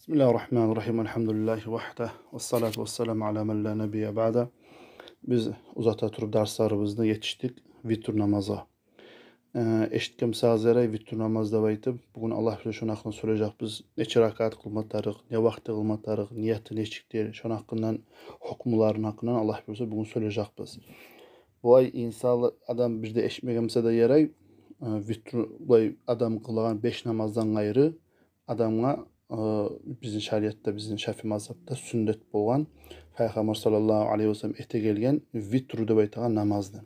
Bismillahirrahmanirrahim. Elhamdülillahi vahde. Ve salatu ve selamu ala men la nebiye ba'de. Biz uzata turib darslarımızda yetiştik vitr namaza. Eşitkim sazere vitr namazda baytib. Bugün Allah bilir şun hakkında soracak biz. Neçe rakat kılmatarıq, ne vakti kılmatarıq, niyeti neçikdir, şun hakkından hukmuların hakkından Allah bilir bugün soracak biz. Bu ay insanlı adam bir de eşitmegemse de yaray vitr adam kılgan 5 namazdan gayrı adamga bizim şariatda, bizim Şafi mazhabda sünnet bolgan Peygamber sallallahu aleyhi ve sellem ete gelgen vitr dep aytagan namazdı.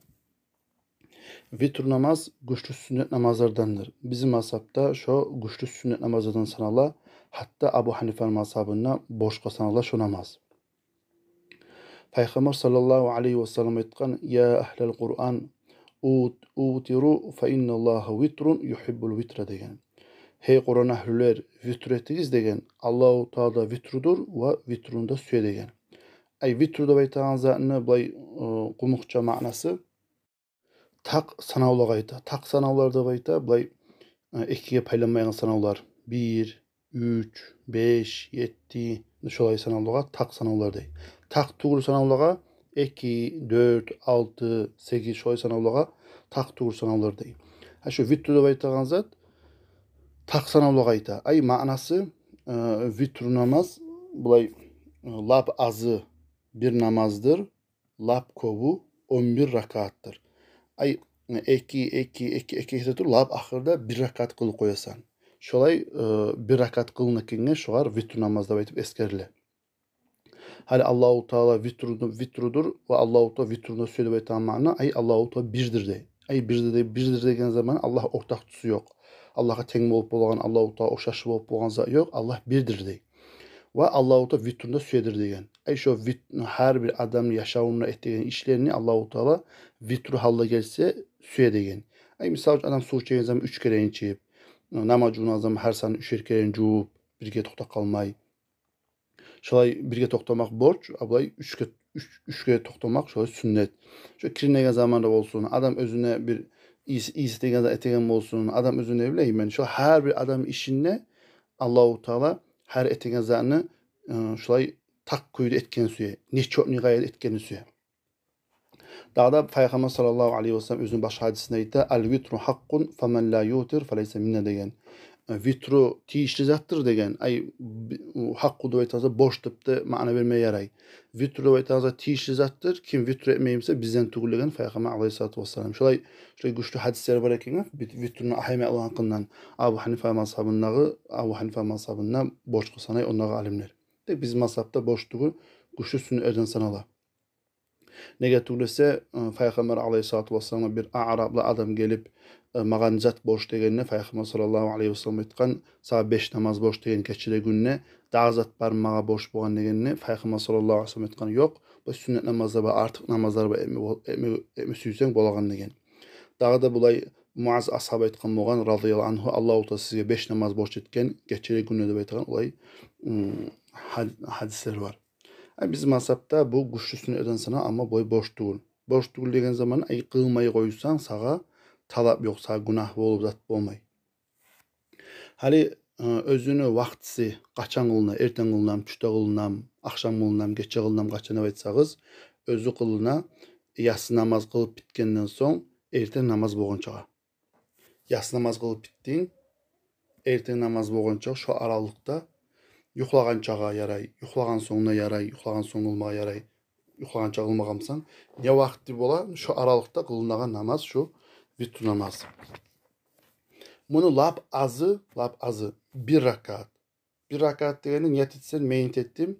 Vitr namaz güçlü sünnet namazlardandır. Bizim mazhabda şu güçlü sünnet namazlardan sanala, hatta Abu Hanife mazhabına boşqa sanala şu namaz. Peygamber sallallahu aleyhi ve sellem aytgan ya ahlel Kur'an utiru fe innallaha vitrun yuhibbul vitra degen. Hey Kur'an ahlüler vitr etiniz degen. Allahu Teala vitrudur ve vitrunda süye degen. Ay vitruda baytagan zatını bulay kumukça manası tak sanavlaga ayta. Tak sanavlarda bayta bulay ikiye paylanmayan sanavlar. 1, 3, 5, 7 şolay sanavlaga tak sanavlar dey. Tak tuğur sanavlaga 2, 4, 6, 8 şolay sanavlaga tak tuğur sanavlar dey. Ha şu vitruda baytagan zat tak sanavlaga ayta. Ay manası vitr namaz bulay lab azı bir namazdır. Lab kovu 11 rakattır. Ay 2 tur lab ahırda bir rakat kılıp koyasan. Şolay bir rakat kılınakine şolar vitr namazda baytıp eskerle. Hali Allahu Teala vitrudur ve Allahu Teala vitrunda söyle baytan mana ay Allahu Teala birdir de. Ay birdir degen zaman Allah ortak tusu yok. Allah'a teng bolup bolgan Allahu Teala oşaşı bolup bolgan zat yok. Allah birdir de. Ve Allahu Teala vitrunda süyedir degen. Ay şu her bir adam yaşamına ettiğin işlerini Allahu Teala vitru halda gelse süye degen. Ay misal adam su içeceğin zaman 3 kere içip, namacuna zaman her sani 3 kere juup, birge tokta kalmay. Şolay birge toktamak borç, ablay 3 kere toktamak şolay sünnet. Şu kirnegen zamanda olsun, adam özüne bir iyisi degen etegen olsun, adam özüne bileyim şu her bir adam işine Allahu Teala her etegen zatını şolay tak koydu etken süye. Neçok ni gayet etken süye. Dağda Peygamber sallallahu aleyhi ve sellem özünün baş hadisinde aytdı. El vitru hakkun femen la yutir feleyse minne degen. Vitru tiyişli zattır degen. Ay hakkı da aytasa boş tıptı mana vermeye yaray. Vitru aytasa tiyişli zattır. Kim vitru etmeyimse bizden tugulegen Peygamber aleyhissalatu vesselam. Şolay güçlü hadisler var eken vitrunu ahime alan hakkından Abu Hanife mazhabına boş kısanay onlara alimler. Biz mazhabda boşluğu güçlü sünnet sanala. Nege tuğlese Peygamber aleyhissalatu vesselam bir Araplı adam gelip magan zat boş degenine Peygamber sallallahu aleyhi ve sellem aytgan sa 5 namaz boş degen keçire günne daha zat bar maga boş bolgan degenine Peygamber sallallahu aleyhi ve sellem aytgan yok. Bu sünnet namazlar ve artık namazlar ve emi süysen bolagan degen. Daha da bulay Muaz ashab aytgan bolgan radıyallahu anhu Allahu Teala sizge 5 namaz boş etken keçire günne dep aytgan olay hadisler var. Bizim mazhabda bu güçlü sünnet sana ama boy boş değil. Boş değil degen zaman ay kılmayı koysan sağa talap yok, sağa günah bolup zat bolmay. Hali özünü vaktisi kaçan kılına, erten kılınam, tüşte kılınam, akşam kılınam, geçe kılınam kaçan aytsağız, özü kılına yatsı namaz kılıp bitkenden soň erten namaz bolgunçaga. Yatsı namaz kılıp bittin, erten namaz bolgunçaga şu aralıkta yuklagan çağa yaray, yuklagan soňuna yaray, yuklagan soň kılmaga yaray, yuklagan çağa kılmagamsan, ne vakti bola şu aralıkta kılınagan namaz şu vitr namaz. Bunu lap azı bir rakat. Bir rakat degeni niyet etsen meyit ettim.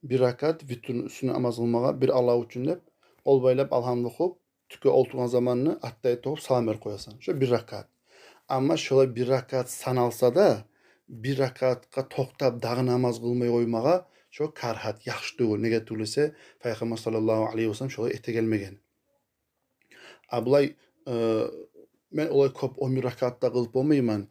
Bir rakat vitr üstüne namaz kılmaga bir Allah üçün dep ol baylap alhamdulillah hop tüke oltuğan zamanını attay toğup salam ver koyasan. Şu bir rakat. Ama şöyle bir rakat sanalsa da bir rakatka toktap dağı namaz kılmay koymaga şu karhat yaxşı değil. Nege tuğlese Peygamber sallallahu aleyhi ve sellem şöyle ete gelmegen. Ablay men olay kop 11 rakatta kılıp bolmayman.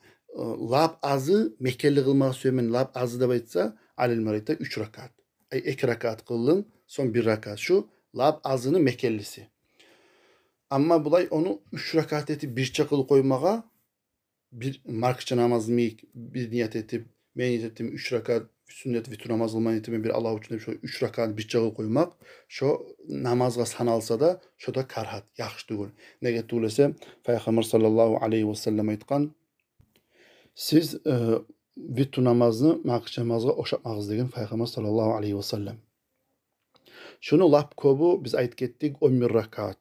Lab azı Mekkelli kılmaga söymen lab azı da baytsa alimler 3 rakat. Ay 2 rakat kıldın son 1 rakat şu lab azını Mekkellisi. Ama bulay onu 3 rakat etip bir çakıl koymaga bir markça namaz mıyık bir niyet etip men ettim 3 rakat sünnet vitr namaz kılman ettim bir Allah için şu 3 rakat bir çağı koymak şu namazga sanalsa da şu da karhat yaxşı değil. Nege tulese Peygamber sallallahu aleyhi ve sellem aytkan siz vitr namazını makış namazga oşatmağız degen Peygamber sallallahu aleyhi ve sellem. Şunu lap kobu biz ayt kettik 11 rakat.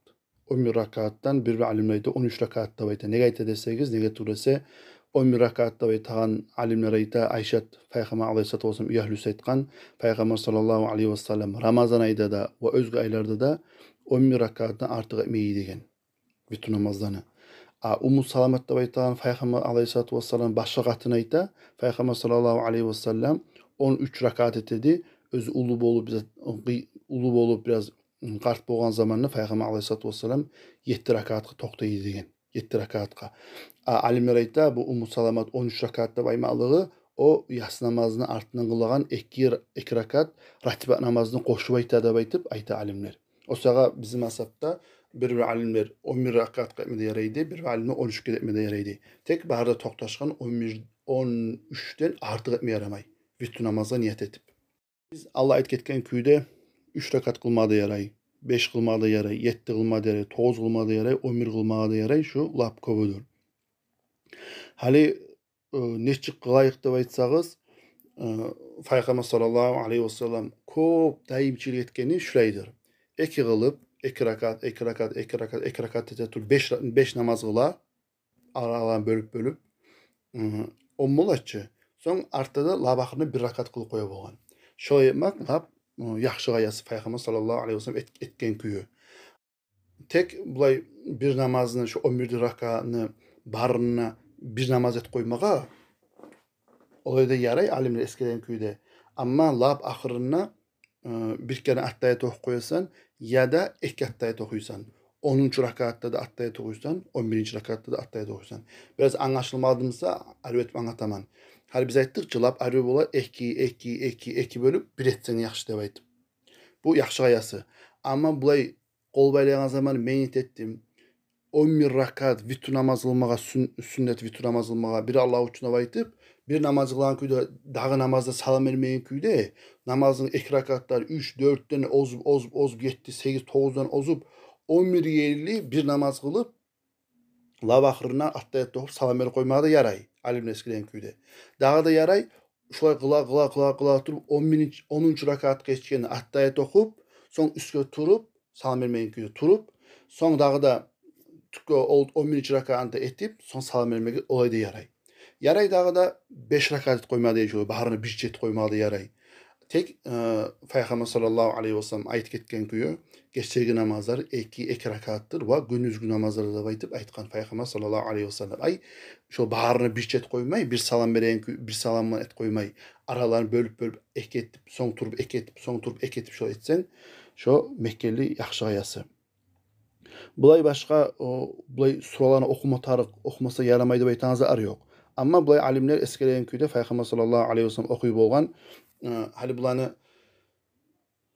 11 rakattan bir alimlerde 13 rakatta bayta. Nege ayta desegiz, nege tulese 11 rakatta baytağan alimler ayta Ayşat Peygamber aleyhissalatu vesselam üyahlüs aytkan Peygamber sallallahu aleyhi ve sellem Ramazan ayda da ve özgü aylarda da 11 rakattan artık etmeyi degen. Vitr namazlarını. Ummu Salamet'te baytağan Peygamber aleyhissalatu vesselam başka katına ayta Peygamber sallallahu aleyhi ve sellem 13 rakat etedi. Öz ulu bolup biraz qart bolgan zamanında Peygamber aleyhissalatu vesselam 7 rakatga toktaydı degen. 7 rakatga. Alimler ayta bu Ummu Salamet 13 rakatda baymalığı o yas namazını artından kılagan 2 rakat ratibat namazını koşup ayta baytıp ayta alimler. O sağa bizim asapta bir alimler 11 rakatga etmede yaraydı, bir alimler 13 etmede yaraydı. Tek baharda toktaşkan 13'ten artık etmeye yaramay. Vitr namazga niyet etip. Biz Allah ayt ketken küyde 3 rakat kılmada yaray, 5 kılmada yaray, 7 kılmada yaray, 9 kılmada yaray, 11 kılmada yaray şu lap kobudur. Hali neçik kılayık dep aytsagız, Peygamber sallallahu aleyhi ve sellem köp daimçilik etkeni şulaydır. 2 kılıp 2 rakat, 2 rakat, 2 rakat, 2 rakat etetur 5 namaz kıla aralarını bölüp 10 molatçı. Son artada labakını 1 rakat kılıp koya bolgan. Şoy etmek lap yaxşı gayası Peygamber sallallahu aleyhi ve sellem etken küyü. Tek bulay bir namazını şu 11 rakatını barına bir namaz et koymağa olayda yaray alimler eskiden köyde. Ama lab ahırına bir kere attayet oku koysan ya da 2 attayet okuysan. 10. rakatta da attayet okuysan, 11. rakatta da attayet okuysan. Biraz anlaşılmadımsa arvet anlataman. Hali biz ayttık ki lab arvet ola 2 bölüp 1 etsen yaxşı dep aytıp. Bu yaxşı gayası. Ama bulay kol baylayan zaman meynit ettim. 11 rakat vitr namaz kılmağa, sünnet vitr namaz kılmağa bir Allah için aytıp, bir namaz kılan köyde, dağı namazda salam vermeyen köyde, namazın 2 rakatlar 3, 4'ten ozup 7, 8, 9'dan ozup 11 yerli bir namaz kılıp lav ahırına attayet dokup salam verip koymağa da yaray. Alimler eskiden köyde. Dağı da yaray. Şolay kıla turup 10. rakat geçkeni attayet okup son üstüne turup salam vermeyen köyde turup son dağı da 11. rakatında etip son salam vermege olayda yaray. Yaray dağı da 5 rakat koymağa değişiyor. Baharına bir jet koymağa da yaray. Tek Peygamber sallallahu aleyhi ve sellem ayet ketken köyü geçsegi namazlar 2 rakattır ve gündüzgü namazları da baytıp aytkan Peygamber sallallahu aleyhi ve sellem. Ay şu baharına bir jet koymay, bir salam veren bir salamla et koymay. Aralarını bölüp ek etip, son turup ek etip şu etsen şu Mekkeli yaxşı gayası. Bulay başka bulay suralarını okumasa yaramaydı baytanızda arı yok. Ama bulay alimler eskiden köyde Peygamber sallallahu aleyhi ve sellem okuyup olgan hali bulanı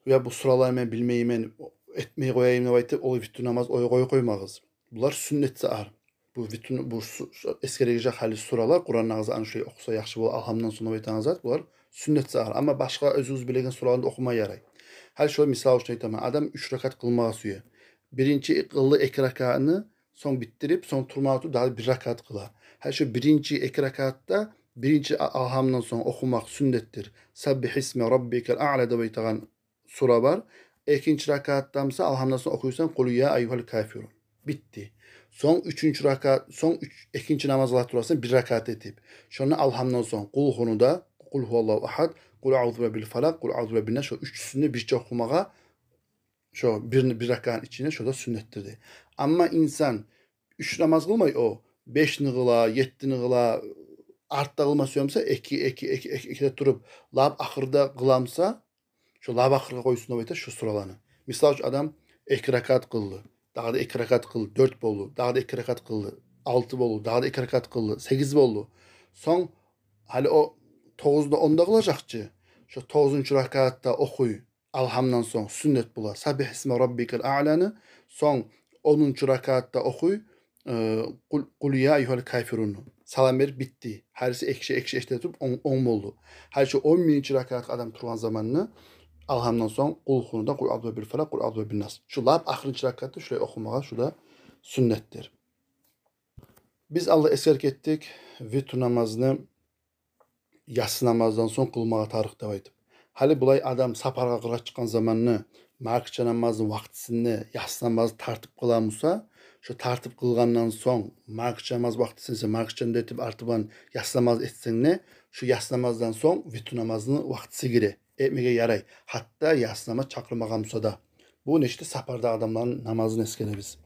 ya bu suraları men bilmeyimen etmeyi koyayım ne baytıp o vitr namaz koymağız. Bunlar sünnetse ar. Bu eskideki hali suralar Kur'an ağzı anı şey okusa yaxşı bol alhamdan sonra baytanızda bunlar sünnetse ar. Ama başka özünüz bilegen suralarını okumaya yaray. Hali şöyle misal için aytaman adam 3 rakat kılmağa suyu. Birinci kıllı 2 rakatını son bittirip son turmağı daha 1 rakat kıla. Her şey birinci 2 rakatta birinci alhamdan sonra okumak sünnettir. Sabbih ismi rabbikel a'la da baytağan sura var. İkinci rakattamsa alhamdan sonra okuyursan kul ya eyyuhel kafirun. Bitti. Son 3. rakat, ikinci namaz Allah durarsan 1 rakat etip. Sonra alhamdan sonra kul hunuda kul huvallahu ahad, kul a'udhu bil falak, kul a'udhu bin nas şu üçüsünü birçe okumağa şu bir rakatın içine şurada sünnettirdi. Ama insan 3 namaz kılmay o 5'ni kıla, 7'ni kıla, artta kılma söylemse 2'de durup lab ahırda kılamsa şu lab ahırda koysun da şu suralarını. Misal şu adam 2 rakat kıldı. Daha da 2 rakat kıldı. 4 boldu. Daha da 2 rakat kıldı. 6 boldu. Daha da 2 rakat kıldı. 8 boldu. Son hali o 9'da 10'da kılacakçı. Şu 9. rakatta okuy. Alhamdan son sünnet bula. Sabih ismi rabbikel a'lanı son 10. rakatta okuy. Kul ya eyyuhel kafirun. salam verip bitti. Herisi ekşi etip 10 oldu. Her şey 11. rakat adam turgan zamanını alhamdan soň Kulhu'da Kul A'udhu bil Felak, Kul A'udhu bin Nas. Şu lap ahirинчи rakatda şuraya okumaga şu da sünnettir. Biz Allah eskerk ettik. Vitr namazını yatsı namazdan soň kılmaga tarık dep aytyp. Hali bulay adam saparga kırga çıkan zamanını Makça namazın vaktisini yatsı namazı tartıp kılamusa, şu tartıp kılgandan soň Makça namaz vaktisini Makça'nda etip artıban yatsı namaz etsen ne? Şu yatsı namazdan soň vitr namazının vaktisi gire. Etmege yaray. Hatta yatsı namaz çakırmagamsa da. Bu neşte saparda adamların namazını eskeremiz.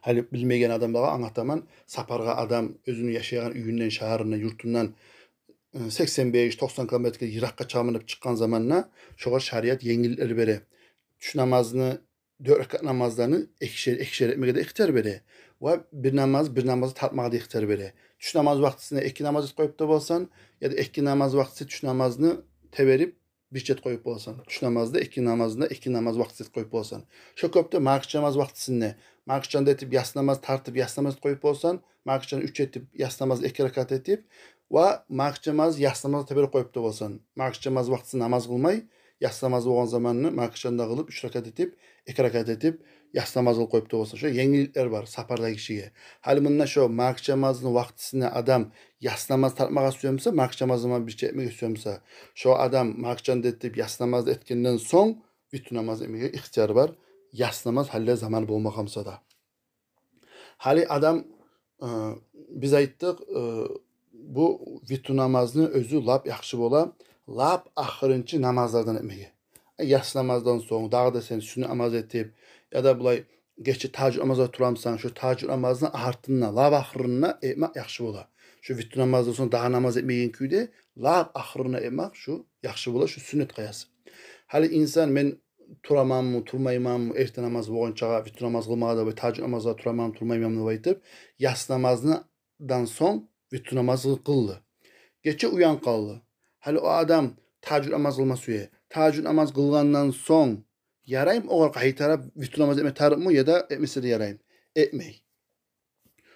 Hali bilmegen adamlara anlataman, saparga adam özünü yaşayan üyünden, şaharından, yurtundan 85-90 kilometre yirakka çamınıp çıkan zamanla şoğa şariat yengilleri bere. Üç namazını, 4 rekat namazlarını ekşer etmeye de ihtiyar bere. Ve bir namazı tartmağa da ihtiyar bere. Üç namaz vaktisine 2 namaz koyup da bolsan ya da 2 namaz vaktisi 3 namazını teverip bir çet koyup bolsan. 3 namazda 2 namazında 2 namaz vaktisi koyup bolsan. Şu köpte Makça namaz vaktisinde Makça'da etip yas namaz tartıp yas namaz koyup bolsan, Makça'nı 3 etip yas namaz 2 rekat etip ve Makça namaz yas namaz teberip koyup da bolsan. Makça namaz vaktisi namaz kılmay, yas namaz bolan zamanını Makça'da kılıp 3 rekat etip 2 rekat etip yas namaz kılıp koyup da bolsan. Şu yenilikler var saparda kişiye. Hali bununla şu Makça namazının vaktisine adam yas namaz tartmağa istiyorsa, Makça namazına bir şey etmek istiyorsa, şu adam Makça'da etip yas namaz etkenden soň vitr namaz etmeye ihtiyarı var. Yas namaz halle zaman bolmagamsa da. Hali adam biz ayttık bu vitr namazını özü lap yaxşı bola, lap ahirинчи namazlardan etmege. Yas namazdan soň dağda sen sünnet namaz etip ya da bulay geçi tahajjud namaza turamsan, şu tahajjud namazını ahirtına, lap ahirine etmek yaxşı bola. Şu vitr namazdan soň daha namaz etmegen küyde lap ahirine etmek şu yaxşı bola, şu sünnet kayası. Hali insan men turamam mı, turmaymam mı, erten namaz boğunçağa, vitr namaz kılmağa da ve tahajjud namaza turamam, turmaymam da aytıp, yas namazından soň vitr namazı kıldı. Geçe uyan kaldı. Hali o adam tahajjud namaz kılmasıya, tahajjud namaz kılgandan soň yarayım o qaytarıp vitr namaz etme tarıp mı ya da etmese de yarayım. Etmey.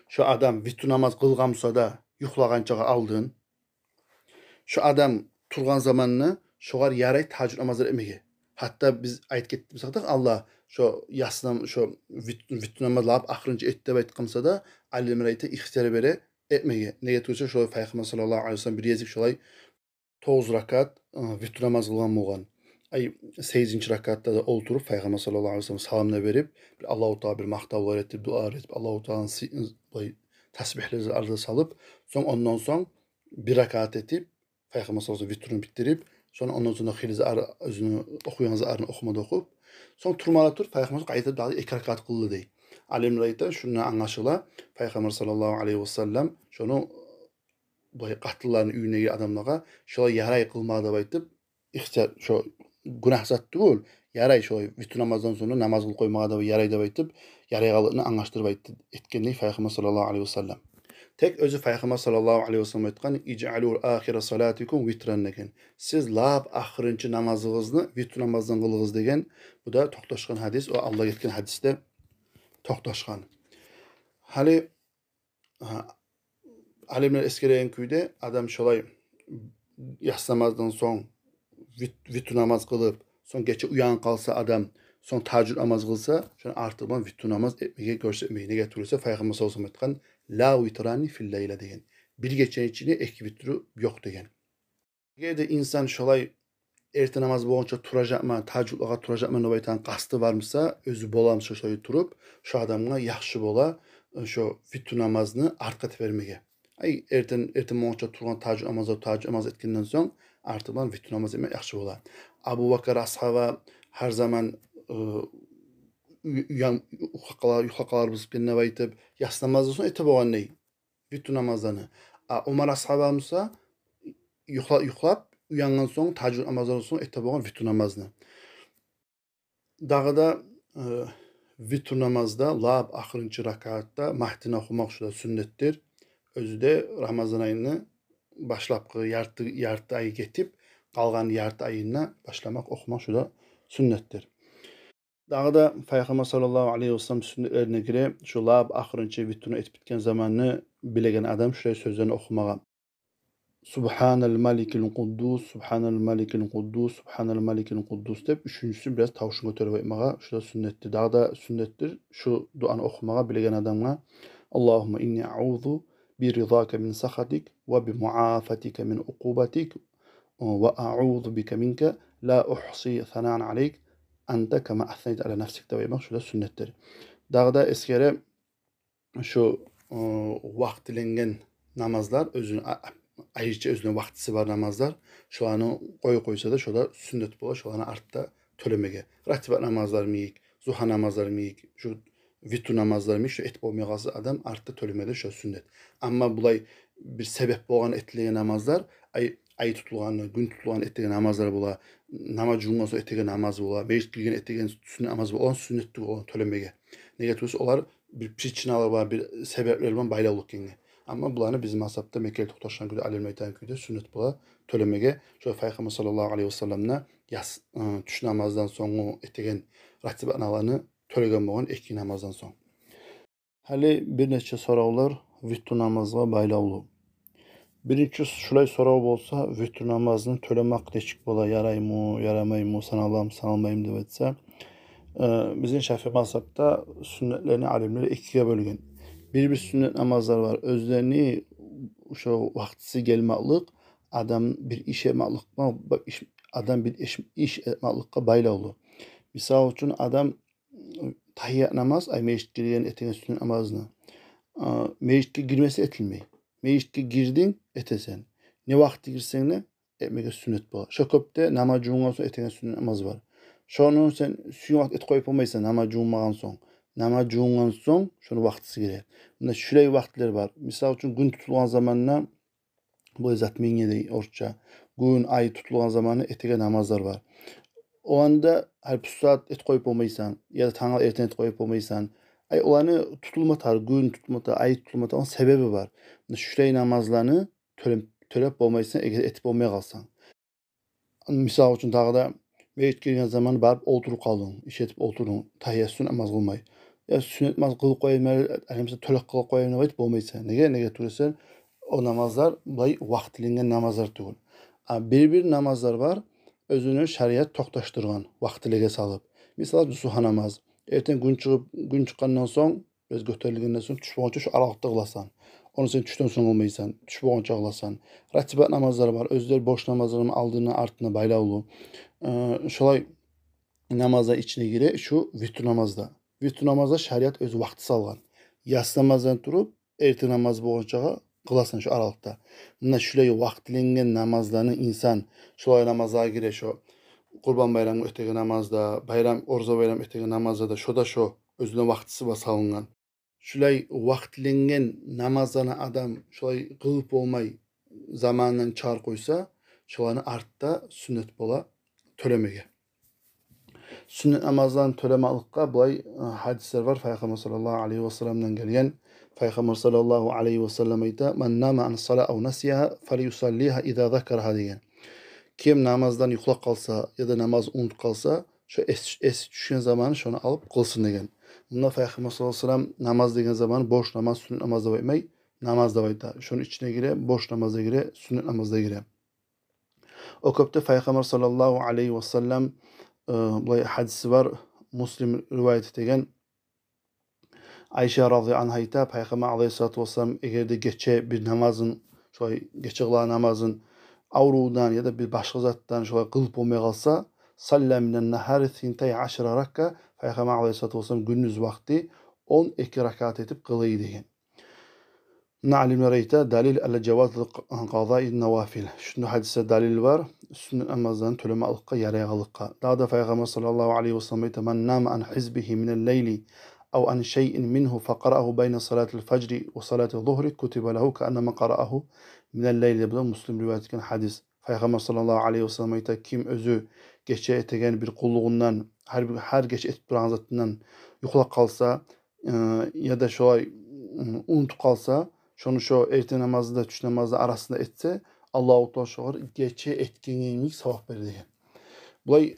Şu adam vitr namaz kılgamsa da yuhlagançağa aldın. Şu adam turgan zamanını şoğar yaray tahajjud namazı etmege. Hatta biz ayt ketdik Allah şu yasnam şu vitr namaz lap ahirинчи et dep aytkamsa da alimler ayta ihtiyar bere etmege. Nege tursa şu Peygamber sallallahu aleyhi ve sellem bir yezik şolay 9 rakat vitr namaz kılgan bolgan. Ay 8-nчи rakatda da olturup Peygamber sallallahu aleyhi ve sellem salamla berip bir Allahu Teala bir maktavlar etip dua etip Allahu Teala'nın tasbihleri arza salıp soň ondan soň bir rakat etip Peygamber sallallahu aleyhi ve sellem vitrini bitirip sonra ondan sonra xilizi özünü okuyanızı arını okumada okup son turmala tur Peygamber qayta dağı 2 rakat kıldı dey. Alimler ayta şunu anlaşıla Peygamber sallallahu aleyhi ve sellem şunu bu qatlıların üyüne adamlara şola yaray kılmağa da aytıp ihtiyar şu günah zat değil. Yaray şu vitr namazdan sonra namaz kıl koymağa da yaray da aytıp yaraygalygyny anlaştırıp aytdı. Etkenlik Peygamber sallallahu aleyhi ve sellem. Tek özü Peygamber sallallahu aleyhi ve sellem aytgan "İc'alû ahire salatikum vitran" degen. Siz lap ahirинчи namazınızı vitr namazdan kılığız degen. Bu da toktaşkan hadis. O Allah etken hadiste toktaşkan. Hali alimler eskeren küyde adam şolay yas namazdan soň vitr namaz kılıp soň geçe uyan kalsa adam soň tahajjud namaz kılsa şonu artırman vitr namaz etmege görsetmeyine getirirse Peygamber sallallahu aleyhi ve sellem aytgan la vitrani fil leyla degen. Bir geçen içine ek vitri yok degen. Eğer insan şolay erten namaz boğunca turacakma, tahajjudlaga turacakma dep aytan kastı varmasa özü bolamsa şoy turup şu adamga yaxşı bola şu vitr namazını arka vermege. Ay erten boğunca turgan tahajjud namaz etkenden soň artıban vitr namaz etmek yaxşı bola. Abu Bakar ashaba her zaman yuhakalar bızıp kendine aytıp yas namazdan soň ete boğan ney? Vitr namazlarını. Umar ashabamsa yuhlap uyangan soň tahajjud namazdan soň ete boğan vitr namazını. Dağda vitr namazda lap ahirинчи rakatda mahdini okumak şu da sünnettir. Özü de Ramazan ayını başlapkı yartı ayı getip kalgan yartı ayına başlamak okumak şu da sünnettir. Dağda Peygamber sallallahu aleyhi ve sellem sünnetlerine göre şu lab ahırınca vitunu etip bitken zamanını bilegen adam şuraya sözlerini okumağa. Subhanal malikil kuddus, Subhanal malikil kuddus, Subhanal malikil kuddus dep üçüncüsü biraz tavşın götürüp etmeye. Şu da sünnettir. Dağda sünnettir. Şu duanı okumağa bilegen adamla. Allahümme inni a'udhu bi ridaka min sakhatik ve bi muafatika min ukubatik ve a'udhu bike minke la uhsi thanan aleyk ente kema athneyt ala nefsik de etmek. Şu da sünnettir. Dağda eskere şu vaktilengen namazlar özünü ayrıca özüne vaktisi var namazlar. Şu anı koysa da şolar sünnet bola, şu anı artta tölemege. Ratibat namazlar miyik, zuha namazlar miyik, şu vitu namazlar miyik, şu et bolmaya kalsa adam artta tölemede şu sünnet. Ama bulay bir sebep boğan etliğe namazlar, ay tutulğanı, gün tutulğanı etliğe namazlar bola, namaz cungan so etliğe namaz bola, beş girgen etliğe sünnet namaz bola, sünnetli olan tölemege. Negatifus olar bir pričinalar var, bir sebepler var, baylalık genge. Ama bularını bizim asapta Mekkeli toxtaşan güde alilmeyten güde sünnet bula tölemege. Şöyle Peygamber sallallahu aleyhi ve sellem'ne yas tuş namazdan sonra etegen ratibat nalanı tölegen boğan iki namazdan sonra. Hali bir neçe soravlar vittu namazga baylavlu. Birinci şulay sorav bolsa vittu namazını tölemek neçik bola yaraymu, yaramaymu, sanalam, sanalmayım dep etse. Bizim Şafii mazhabda sünnetlerini alimleri ikiye bölgen. Bir sünnet namazlar var. Özlerini şu vaktisi gelmeklik adam bir iş yapmaklıkma adam bir iş yapmaklıkka bayla olur. Misal için adam tahiyyat namaz ay meşit girgen etegen sünnet namazını. Meşitke girmesi etilmey. Meşitke girdin etesen. Ne vakti girsen ne etmege sünnet bu. Şokopte namaz cungan son etegen sünnet namaz var. Şonu sen suyun vakt et koyup olmaysan namaz cunmagan son. Namaz cungan son şunu vaktisi gire. Bunda şuraya vaktler var. Misal için gün tutulgan zamanına bu zat menye orça. Gün ay tutulgan zamanı etege namazlar var. O anda her pusat et koyup olmaysan ya da tangal erten et koyup olmaysan ay olanı tutulmatar, gün tutulmatar, ay tutulmatar onun sebebi var. Şuraya namazlarını törep olmaysan eğer etip olmaya kalsan. Misal için dağda meyit girgen zaman barıp oturup kaldın, iş etip oturun, tahiyyatsun namaz kılmay. Ya sünnet namaz kılıp koyayım, mesela tölek kılıp koyayım ne bolmaysa. Nege turesen o namazlar bulay vaktilengen namazlar tugul. Bir namazlar var, özünü şariat toxtaştırgan, vaktilege salıp. Misal suha namaz. Erten gün çıkandan son, biz göterilgenden son tuş boğunca şu aralıkta kılasan. Onu sen tüşten son olmaysan, tuş boğunca kılasan. Ratibat namazları var. Özler boş namazlarını aldığını artına baylavlu. Şolay namaza içine gire şu vitr namazda. Vitr namazda şariat öz vakti salgan. Yas namazdan turup erti namaz boğunca kılasan şu aralıkta. Bunda şulay vaktilengen namazlarını insan şolay namaza gire şu Kurban bayramı öteki namazda, orza bayram öteki namazda da şu özüne vaktisi var salıngan. Şulay vaktilengen namazlarına adam şulay kılıp olmay zamandan çağır koysa şulanı artta sünnet bola tölemege. Sünnet namazdan tölemelikka bulay hadisler var. Peygamber sallallahu aleyhi ve sellem'den gelgen. Peygamber sallallahu aleyhi ve sellem ayta men nama an salat ev nasiyaha felyusalliha iza zakaraha degan. Kim namazdan yuklak kalsa ya da namaz unut kalsa şu es düşen zamanı şunu alıp kılsın degan. Bunda Peygamber sallallahu aleyhi ve sellem namaz degen zaman boş namaz sünnet namazda koymay namazda bayta. Şunun içine gire, boş namazda gire, sünnet namazda gire. O köpte Peygamber sallallahu aleyhi ve sellem bu hadisi var. Müslim rivayet etegen Ayşe radıyallahu anh'a Peygamber aleyhissalatu vesselam eğer de geçe bir namazın şöyle geçe kılan namazın avrudan ya da bir başka zattan şöyle kılıp olmaya kalsa salleminen nahar 12 rakka Peygamber aleyhissalatu vesselam gündüz vakti 12 rakat etip kılıyı degan. Na'lim reyta dalil ala cevaz qadai nawafil. Şunu hadise dalil var. Sünnet namazdan төлeme alıqqa yarayağılıqqa. Daha da Peygamber sallallahu aleyhi ve sellem men nama an hizbihi minel leyli أو عن شيء منه فقرأه بين صلاة الفجر وصلاة الظهر كتب له كأنما قرأه من الليل diye Müslim rivayet eden hadis. Peygamber sallallahu aleyhi ve sellem kim özü geçe etegen bir kulluğundan her geç etip duran zatından yuklak kalsa ya da şöyle unut kalsa şunu şu ertesi namazda tuş namazda arasında etse Allahu Teala şoğur geçe etkinliğini sevap verir. Bulay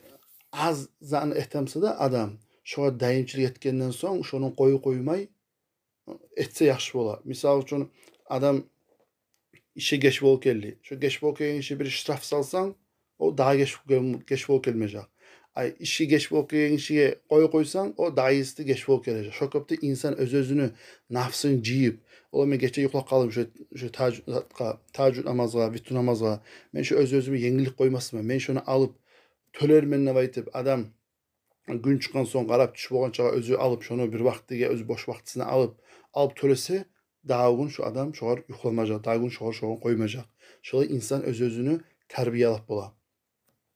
az zan ehtemse de adam şoňa daýymçylyk etkenden soň şonu goýmay etse ýaxşy bolar. Misal üçin adam işe geç bolup geldi. Şu geç bolup gelgen işe bir ştraf salsaň, o daha geç bolup gelmejek. Ay işi geç bolup gelgen işe goýsaň, o daha ýyzy geç bolup geljek. Şo köpde insan öz-özüni, nafsyny jyýyp, ola men geçe ýoklap kaldım şu tahajjud namazga, witr namazga. Men şu öz-özüme ýeňillik goýmasmyn. Men şonu alıp tölermen diýip aýtyp adam gün çıkan son garap düşüp bolgan çaga özü alıp şonu bir wagtyga öz boş wagtysyna alıp төлese daha gün şu adam şoğar yuhlamajak, daha gün şoğar goýmajak. Şolay insan öz-özünü terbiye alıp bolar.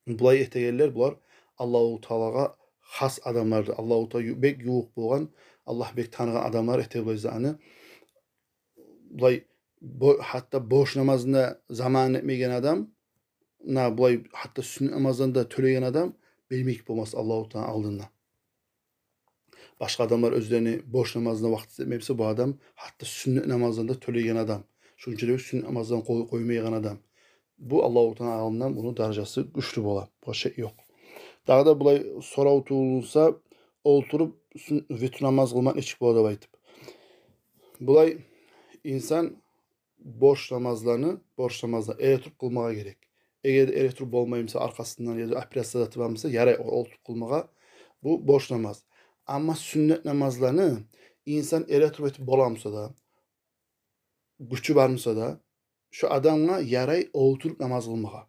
Bulay etegerler bular Allahu Taalaga has adamlardır. Allahu Taala bek ýuwuk bolgan, Allah bek tanygan adamlar etegelizany. Bulay hatta boş namazında zaman etmegen adam, bulay hatta sünnet namazında төлegen adam bilmeyip bolmaz Allahu Taala aldığında. Başka adamlar özlerini boş namazına wagt etmepse bu adam hatta sünnet namazında төлegen adam. Şunçalyk sünnet namazdan goýmaýan adam. Bu Allahu Taala alymdan bunun darajasy güçlü bolar. Başka yok. Daha da bulay soraw tuğulsa olturup witr namaz kılmak neçik bolar dep aýtyp. Bulay insan boş namazlarını ereturup kılmağa gerek. Eğer ereturup bolmaýmsa arkasından ya da operatsiýa zatybamsa yaray olturup kılmağa bu boş namaz. Ama sünnet namazlarını insan ereturup etip bolamsa da, güçü barmsa da şu adamla yaray olturup namaz kılmağa.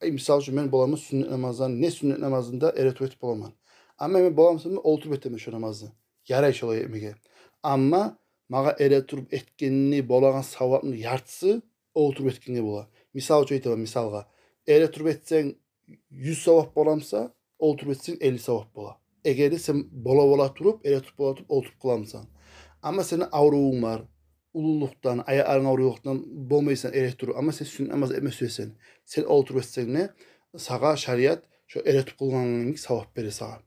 Misal üçün men bolamaz sünnet namazlarını ne sünnet namazında ereturup etip bolamam. Ama men bolamsa olturup eteme şu namazı. Yaray şolay etmege. Ama maga ereturup etkenini bolagan sawapny ýartysy olturup etkenine bolar. Misal üçin aýtaman misalga. Ereturup etseň 100 sawap bolamsa, olturup etseň 50 sawap bolar. Egerde sen bola turup, ereturup olturup kılamsan. Ama senin awruwuň bar, ululuktan, aýaryň awrulukdan bolmaýsan ereturup, ama sen sünnet namaz etme süýsen, sen olturup etseň ne? Saga şeriat şu ereturup kılganyň sawap berer saga.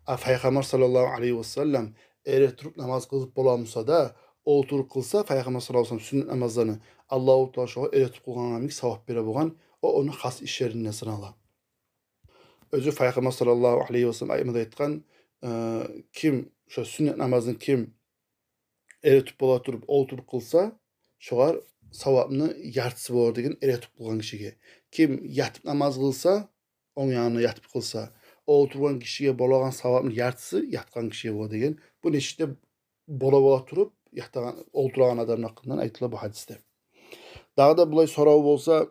Paýgamber sallallahu aleyhi ve sellem ereturup namaz kılıp bolamsa da olturup kılsa Paýgamber sallallahu aleyhi ve sellem sünnet namazlaryny Allahu Taala şo ereturup kılganyň sawap bere bolgan, o onu has işlerinden sanalar. Özü Paýgamber sallallahu aleyhi ve sellem aýmada aýtgan, kim şu sünnet namazyny kim ereturup bola turup olturup kılsa şoğar sawapny ýartysy bolar degen ereturup kılgan kişige. Kim yatyp namaz kılsa, oň ýanyna yatyp kılsa, oturgan kişiye bolagan sawapny ýartysy ýatgan kişiye bolar degen bu neçde bola turup ýatagan olturagan adamın hakyndan aýtylar bu hadisde. Daha da bulay soraw bolsa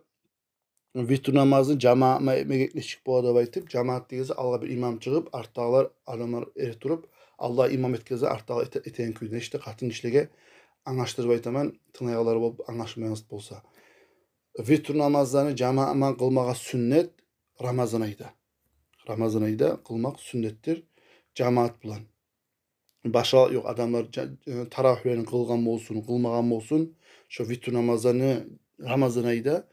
witr namazyny jamaatma etmegek neçik bolar dep aýtyp, jamaat diýse alga bir imam çygyp, artdagylar adamlar ereturup, Allah imam etkeze artdagy eten küýde işte gatyn kişilege aňaşdyryp aýtaman, tynaýalar bolup aňaşmaýans bolsa. Witr namazlaryny jamaatman kılmaga sünnet Ramazan aýda. Ramazan aýda kılmak sünnettir jamaat bilen. Başa yok adamlar tarawihlerini kılgan bolsun, kılmagan bolsun, şu witr namazlaryny Ramazan aýda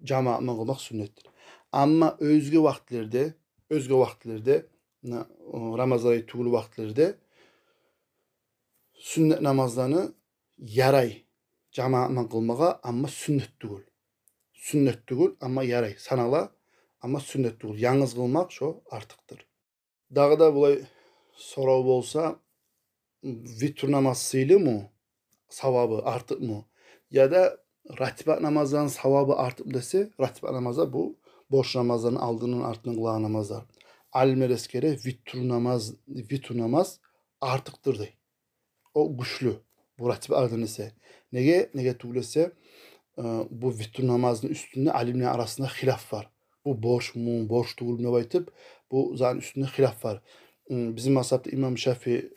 jamaatman kılmak sünnettir. Amma özge wagtlerde Ramazan aýy tugul wagtlerde sünnet namazlaryny yaray jamaatman kılmaga, amma sünnet tugul. Sünnet tugul amma yaray sanala, amma sünnet tugul. Ýalňyz kılmak şo artykdyr. Dağı da bulay soraw bolsa witr namaz sylymy? Sawaby artypmy? Ya da ratibat namazlaryň sawaby artyp dese, ratibat namaza bu boş namazlaryň aldynyň artynyň kılan namazlar. Alimler eskere witr namaz artykdyr diýdi. O güçlü. Bu ratibat ardyny ise. Nege tugulese bu witr namazynyň üstünde alimler arasında hilaf var. Bu borçmu, borç tugul dep aýtyp, bu zan üstünde hilaf var. Bizim mazhabda İmam Şafii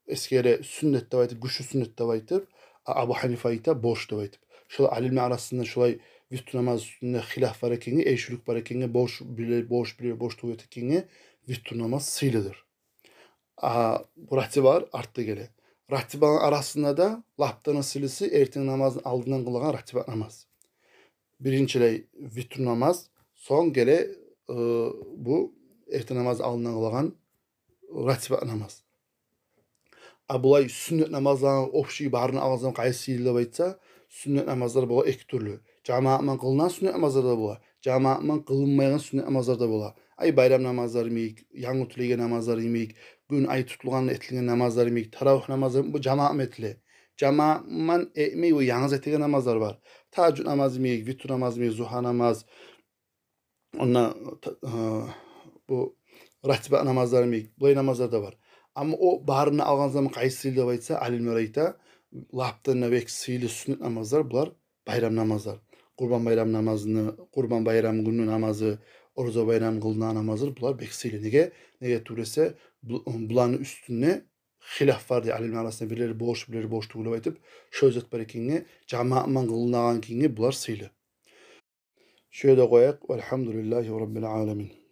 eskere sünnet dep aýtyp, güçlü sünnet dep aýtyp, Abu Hanife aýta borç dep aýtyp. Şol alimler arasında şolay witr namaz üstünde hilaf var ekeni, eýşülik bar ekeni, borç tugul ekeni witr namaz sylydyr. Bu ratibar artdy gele. Ratiban arasında da laptana silisi erteň namazyň aldyndan kılgan ratibat namaz. Birinçiley witr namaz, son gele bu erteň namaz aldyndan kılgan ratibat namaz. Bulay sünnet namazlaryň opşy baryny agzan gaýsy dep aýtsa, sünnet namazlar bolar iki türlü. Jamaatman kılınan sünnet namazlar da bolar. Jamaatman kılınmayan sünnet namazlar da bolar. Ay bayram namazları miyik, ýangy tülegen namazları miyik, gün ay tutulgan etligen namazlar emik, taravih namazı bu cemaat etli. Cemaatman ekmeği o yalnız ettiği namazlar var. Tahajjud namazı emik, vitr namazı emik, zuha namaz, onunla bu ratiba namazlar emik, bu namazlar da var. Ama o baharını algan zaman qaysi dep aytsa, alimler ayta, laptırına bek sıylı sünnet namazlar bular bayram namazlar. Kurban bayram namazını, kurban bayram günü namazı, Orza bayram kılınan namazı bular bek sıylı. Nege türese bulanın üstüne hilaf var diye alimler arasında birileri boş tuğulu aytıp şözet bar ekinge, cemaatman kılınan kinge bular sıylı. Şöyle koyak. Velhamdülillahi Rabbil alemin.